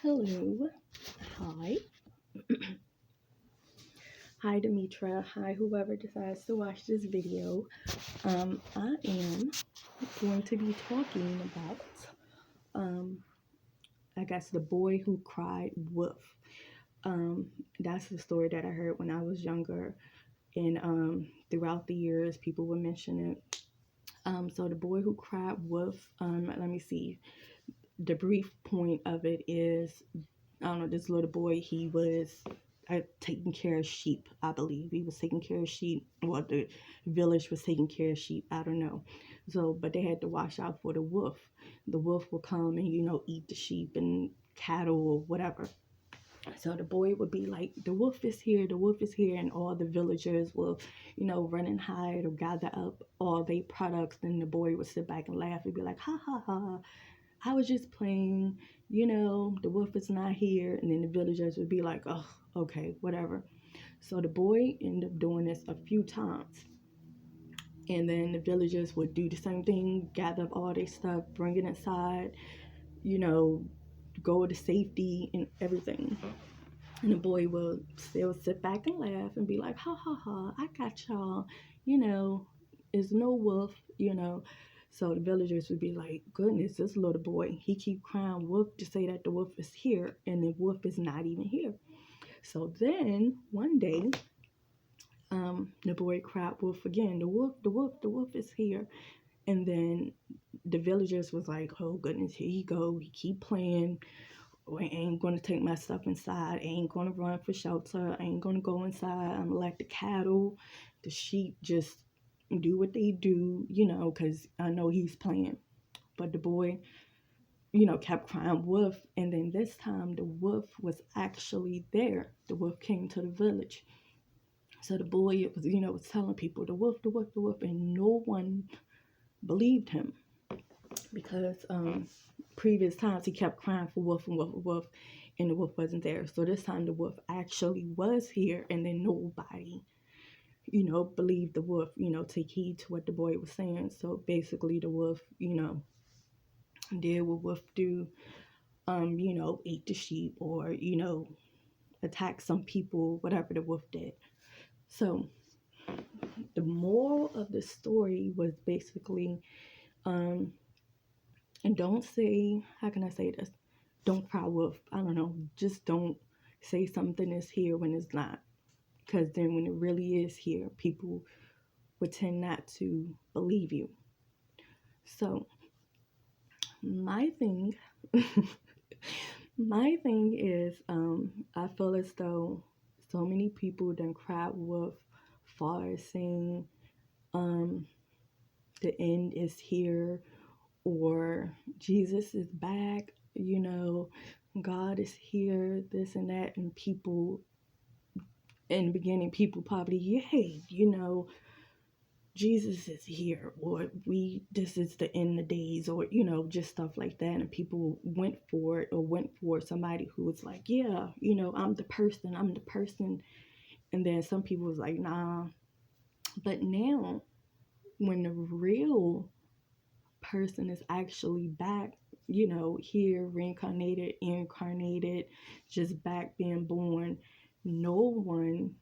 Hello. Hi. Hi, Demitra. Hi, whoever decides to watch this video. I am going to be talking about, um, I guess, the boy who cried wolf. That's the story that I heard when I was younger, and throughout the years, people would mention it. So the boy who cried wolf. Let me see. The brief point of it is, I don't know, this little boy, he was taking care of sheep, I believe. He was taking care of sheep. Well, the village was taking care of sheep. I don't know. So, but they had to watch out for the wolf. The wolf will come and, eat the sheep and cattle or whatever. So the boy would be like, the wolf is here, the wolf is here. And all the villagers will, run and hide or gather up all their products. Then the boy would sit back and laugh and be like, ha ha ha. I was just playing, the wolf is not here. And then the villagers would be like, oh, okay, whatever. So the boy ended up doing this a few times. And then the villagers would do the same thing, gather up all their stuff, bring it inside, you know, go to safety and everything. And the boy will still sit back and laugh and be like, ha ha ha, I got y'all, it's no wolf, So the villagers would be like, goodness, this little boy, he keep crying wolf to say that the wolf is here, and the wolf is not even here. So then one day, the boy cried wolf again. The wolf is here. And then the villagers was like, oh goodness, here you go. He keep playing. I ain't gonna take my stuff inside. I ain't gonna run for shelter. I ain't gonna go inside. I'm gonna let the cattle, the sheep just do what they do, because I know he's playing. But the boy, kept crying wolf. And then this time the wolf was actually there. The wolf came to the village. So the boy was telling people, the wolf, the wolf, the wolf, and no one believed him because previous times he kept crying for wolf and wolf and wolf, and the wolf wasn't there. So this time the wolf actually was here, and then nobody, believed the wolf, take heed to what the boy was saying. So basically the wolf, did what wolf do, ate the sheep or, attack some people, whatever the wolf did. So the moral of the story was basically, and don't say, how can I say this? Don't cry wolf. I don't know. Just don't say something is here when it's not. Because then when it really is here, people would tend not to believe you. So my thing, my thing is, I feel as though so many people done cried wolf, far as saying, the end is here, or Jesus is back, God is here, this and that, and people in the beginning, people probably, yay, Jesus is here, or this is the end of days, or, just stuff like that. And people went for it, or went for somebody who was like, yeah, I'm the person. And then some people was like, nah. But now, when the real person is actually back, here, reincarnated, incarnated, just back being born, no one,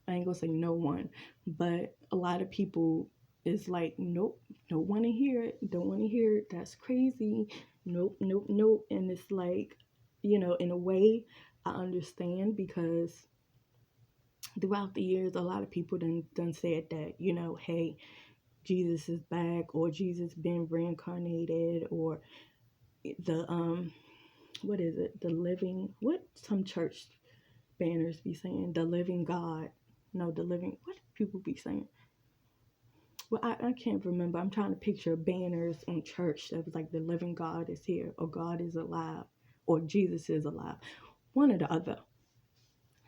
I ain't gonna say no one, but a lot of people is like, nope, don't want to hear it, don't want to hear it, that's crazy, nope, nope, nope. And it's like, in a way, I understand, because throughout the years, a lot of people done said that, hey, Jesus is back, or Jesus been reincarnated, or the what is it? The living, what some church banners be saying? The living God. No, the living, what do people be saying? Well, I can't remember. I'm trying to picture banners on church that was like, the living God is here, or God is alive, or Jesus is alive. One or the other.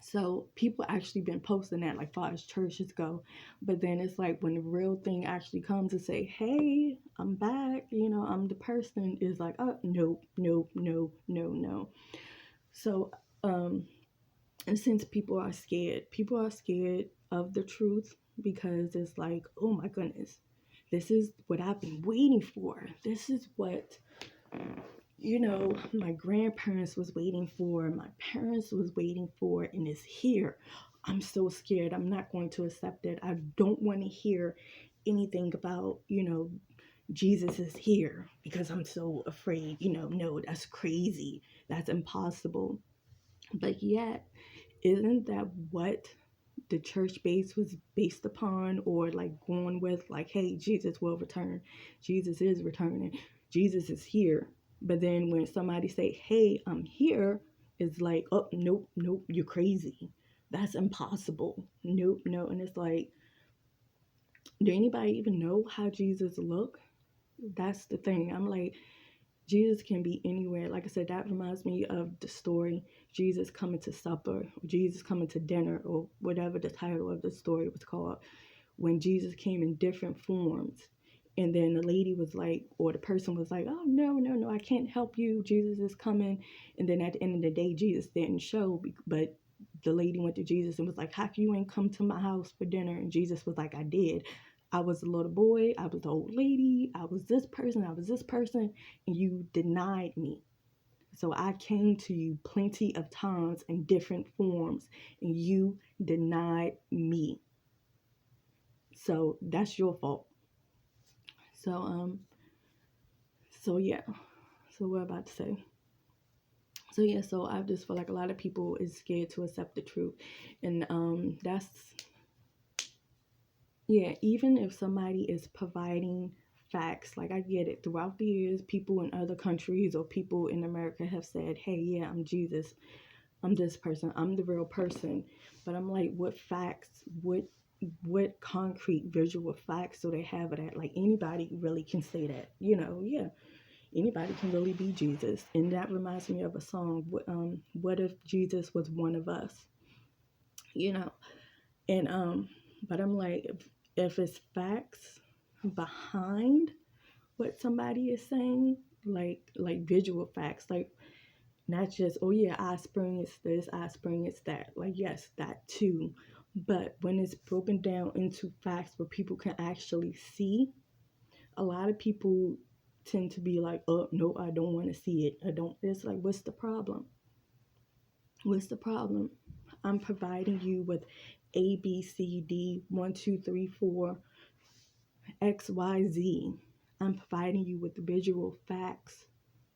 So people actually been posting that, like, far as churches go. But then it's like, when the real thing actually comes to say, hey, I'm back, I'm the person, is like, oh, no, no, no, no, no. So, and since people are scared of the truth, because it's like, oh my goodness, this is what I've been waiting for. This is what my grandparents was waiting for, my parents was waiting for, and it's here. I'm so scared. I'm not going to accept it. I don't want to hear anything about, Jesus is here because I'm so afraid. No, that's crazy. That's impossible. But yet, isn't that what the church base was based upon, or like going with, like, hey, Jesus will return, Jesus is returning, Jesus is here? But then when somebody say, hey, I'm here, it's like, oh, nope, nope, you're crazy, that's impossible, nope, no. And it's like, do anybody even know how Jesus look? That's the thing. I'm like, Jesus can be anywhere. Like I said, that reminds me of the story, Jesus coming to supper, or Jesus coming to dinner, or whatever the title of the story was called, when Jesus came in different forms. And then the lady was like, or the person was like, oh, no, no, no, I can't help you. Jesus is coming. And then at the end of the day, Jesus didn't show. But the lady went to Jesus and was like, how come you ain't come to my house for dinner? And Jesus was like, I did. I was a little boy. I was the old lady. I was this person. I was this person. And you denied me. So I came to you plenty of times in different forms, and you denied me. So that's your fault. So yeah. So what I'm about to say. So yeah, so I just feel like a lot of people is scared to accept the truth. And that's, yeah, even if somebody is providing facts, like I get it. Throughout the years, people in other countries or people in America have said, hey, yeah, I'm Jesus. I'm this person. I'm the real person. But I'm like, what facts? What concrete visual facts do they have of that? Like, anybody really can say that, yeah. Anybody can really be Jesus. And that reminds me of a song, what if Jesus was one of us? You know. And but I'm like, if it's facts behind what somebody is saying, like visual facts, like not just, oh yeah, I experienced this, I experienced that. Like, yes, that too. But when it's broken down into facts where people can actually see, a lot of people tend to be like, oh, no, I don't want to see it. I don't. It's like, what's the problem? What's the problem? I'm providing you with A, B, C, D, 1, 2, 3, 4, X, Y, Z. I'm providing you with visual facts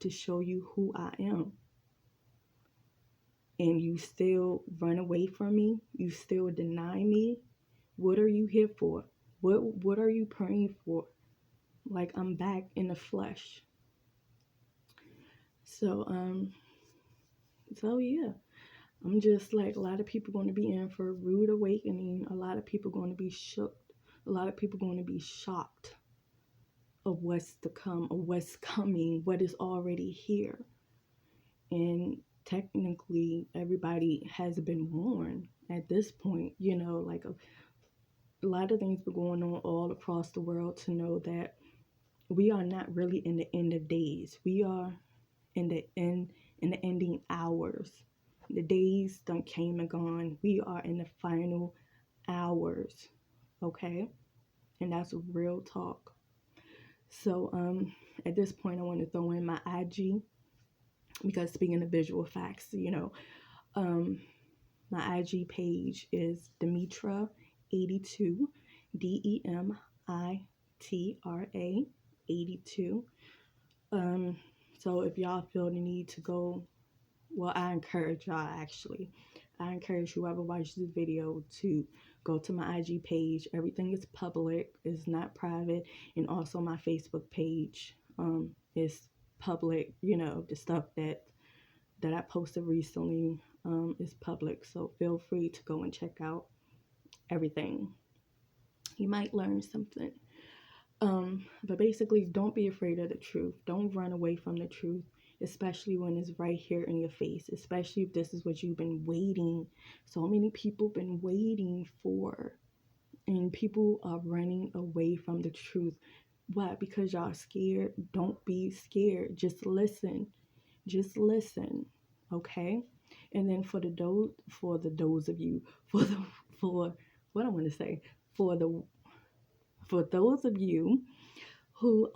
to show you who I am. And you still run away from me. You still deny me. What are you here for? What are you praying for? Like, I'm back in the flesh. So yeah, I'm just like, a lot of people going to be in for a rude awakening. A lot of people going to be shook. A lot of people going to be shocked of what's to come, of what's coming, what is already here. And technically, everybody has been warned at this point. Like a lot of things been going on all across the world to know that we are not really in the end of days. We are in the ending hours. The days done came and gone. We are in the final hours. Okay? And that's real talk. So at this point, I want to throw in my IG, because speaking of visual facts, my IG page is Demitra 82, Demitra 82. So if y'all feel the need to go, well, I encourage whoever watches this video to go to my IG page. Everything is public, it's not private. And also my Facebook page is public. The stuff that I posted recently is public. So feel free to go and check out everything. You might learn something. But basically, don't be afraid of the truth. Don't run away from the truth, especially when it's right here in your face, especially if this is what you've been waiting. So many people been waiting for, and people are running away from the truth. Why? Because y'all scared. Don't be scared. Just listen. Okay? And then for those of you, for what I want to say, for those of you who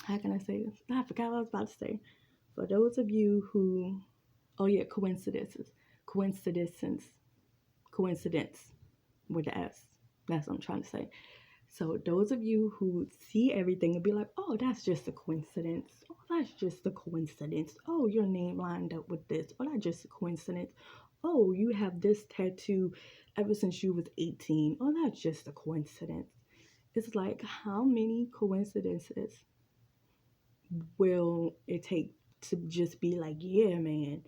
how can I say this? I forgot what I was about to say. For those of you who, oh yeah, coincidence, coincidence with the S. That's what I'm trying to say. So those of you who see everything and be like, oh, that's just a coincidence. Oh, that's just a coincidence. Oh, your name lined up with this. Oh, that's just a coincidence. Oh, you have this tattoo ever since you was 18. Oh, that's just a coincidence. It's like, how many coincidences will it take to just be like, yeah, man,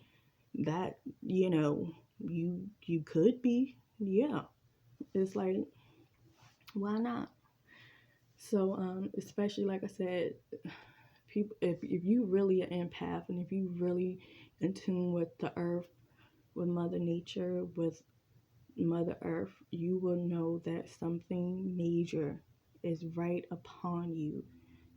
that, you could be, yeah. It's like, why not? So, especially like I said, people, if you really an empath and if you really in tune with the earth, with Mother Nature, with Mother Earth, you will know that something major is right upon you,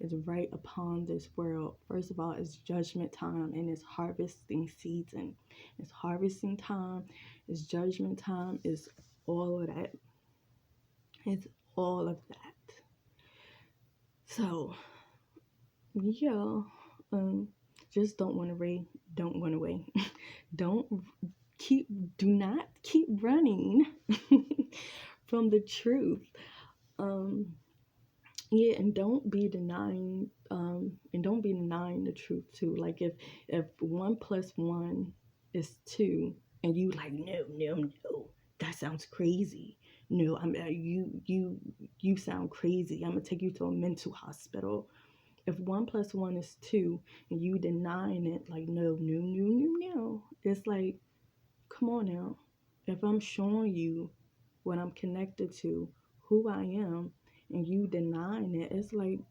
is right upon this world. First of all, it's judgment time and it's harvesting season. It's harvesting time, it's judgment time, it's all of that. It's all of that. So, yeah, just don't run away. Don't run away. don't keep, do not keep running from the truth. Um, yeah, and don't be denying the truth too. Like if 1 + 1 is 2, and you like, no, that sounds crazy. No, you sound crazy. I'm gonna take you to a mental hospital. If 1 + 1 is 2, and you denying it, like, no, it's like, come on now. If I'm showing you what I'm connected to, who I am, and you denying it, it's like,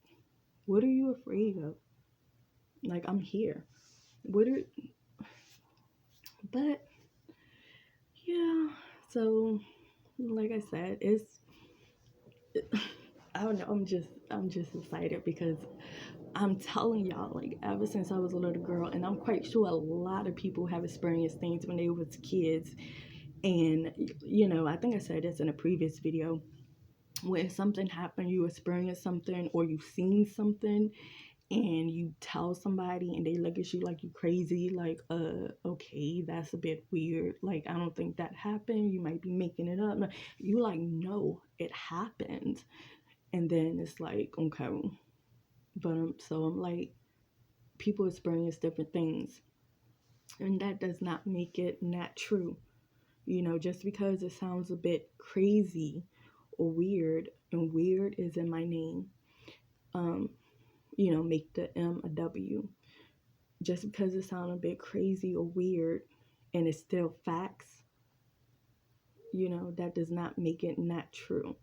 what are you afraid of? Like, I'm here. What are, but yeah. So, like I said, I don't know. I'm just excited because I'm telling y'all, like, ever since I was a little girl, and I'm quite sure a lot of people have experienced things when they was kids. And, I think I said this in a previous video, where something happened, you experience something, or you've seen something, and you tell somebody, and they look at you like you crazy, like, okay, that's a bit weird. Like, I don't think that happened. You might be making it up. You like, no, it happened. And then it's like, okay. But so I'm like, people experience different things, and that does not make it not true. Just because it sounds a bit crazy or weird, and weird is in my name, make the M a W. Just because it sounds a bit crazy or weird and it's still facts, that does not make it not true.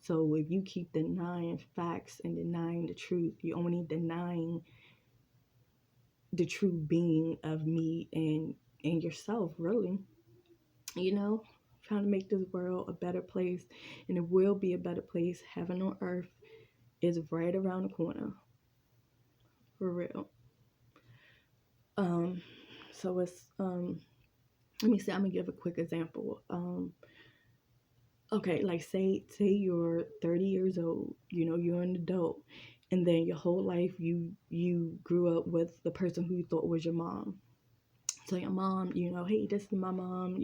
So if you keep denying facts and denying the truth, you're only denying the true being of me and yourself, really. Trying to make this world a better place, and it will be a better place. Heaven on earth is right around the corner, for real. So it's let me see. I'm gonna give a quick example. Okay, like say you're 30 years old. You're an adult, and then your whole life you grew up with the person who you thought was your mom. So your mom, hey, this is my mom.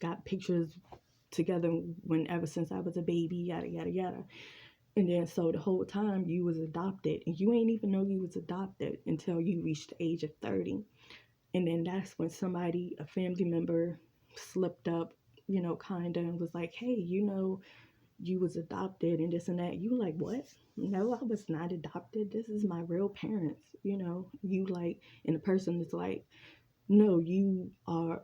Got pictures together when ever since I was a baby, yada yada yada. And then so the whole time you was adopted, and you ain't even know you was adopted until you reached the age of 30. And then that's when somebody, a family member, slipped up, kinda, and was like, hey, you was adopted and this and that. You like, what? No, I was not adopted. This is my real parents. You like, and the person is like, no, you are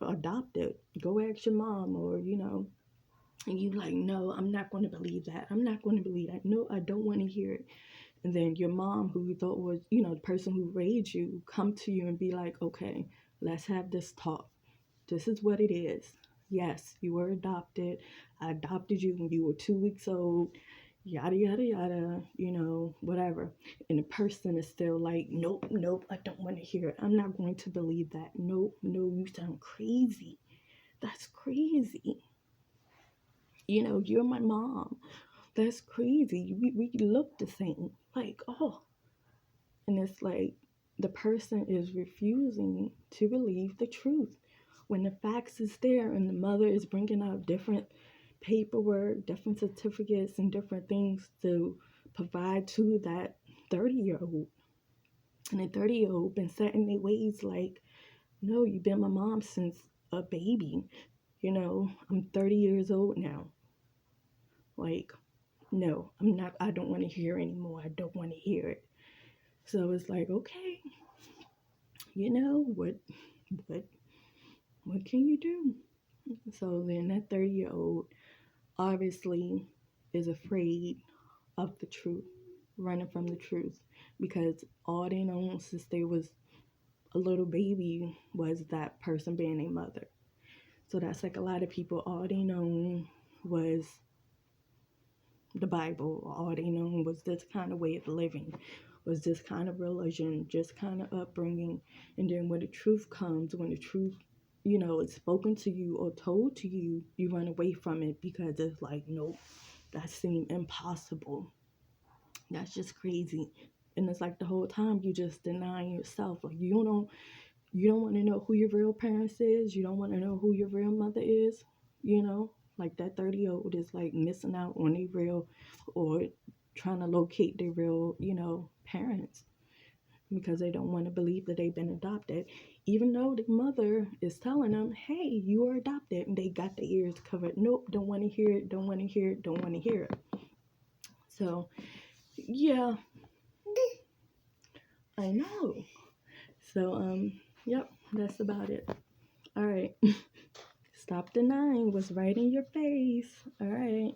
adopted. Go ask your mom, or and you like, no, I'm not going to believe that. I'm not going to believe that. No, I don't want to hear it. And then your mom, who you thought was, the person who raised you, come to you and be like, okay, let's have this talk. This is what it is. Yes, you were adopted. I adopted you when you were 2 weeks old. Yada, yada, yada, whatever. And the person is still like, nope, I don't want to hear it. I'm not going to believe that. Nope, no, you sound crazy. That's crazy. You're my mom. That's crazy. We look the same. Like, oh. And it's like the person is refusing to believe the truth when the facts is there, and the mother is bringing out different paperwork, different certificates, and different things to provide to that 30-year-old. And the 30-year-old been set in their ways like, no, you've been my mom since a baby. I'm 30 years old now. Like, no, I'm not, I don't want to hear anymore. I don't want to hear it. So it's like, okay, what what can you do? So then that 30-year-old obviously is afraid of the truth, running from the truth, because all they know since they was a little baby was that person being a mother. So that's like a lot of people, all they know was the Bible. All they know was this kind of way of living, was this kind of religion, just kind of upbringing. And then when the truth comes, when the truth, is spoken to you or told to you, you run away from it because it's like, nope, that seemed impossible. That's just crazy. And it's like the whole time you just denying yourself. Like you don't want to know who your real parents is. You don't want to know who your real mother is. Like that 30-year-old is like missing out on their real, or trying to locate their real, parents, because they don't want to believe that they've been adopted, even though the mother is telling them, hey, you are adopted, and they got their ears covered. Nope, don't want to hear it, don't want to hear it, don't want to hear it. So, yeah, I know. So, yep, that's about it. All right. Stop denying what's right in your face. All right.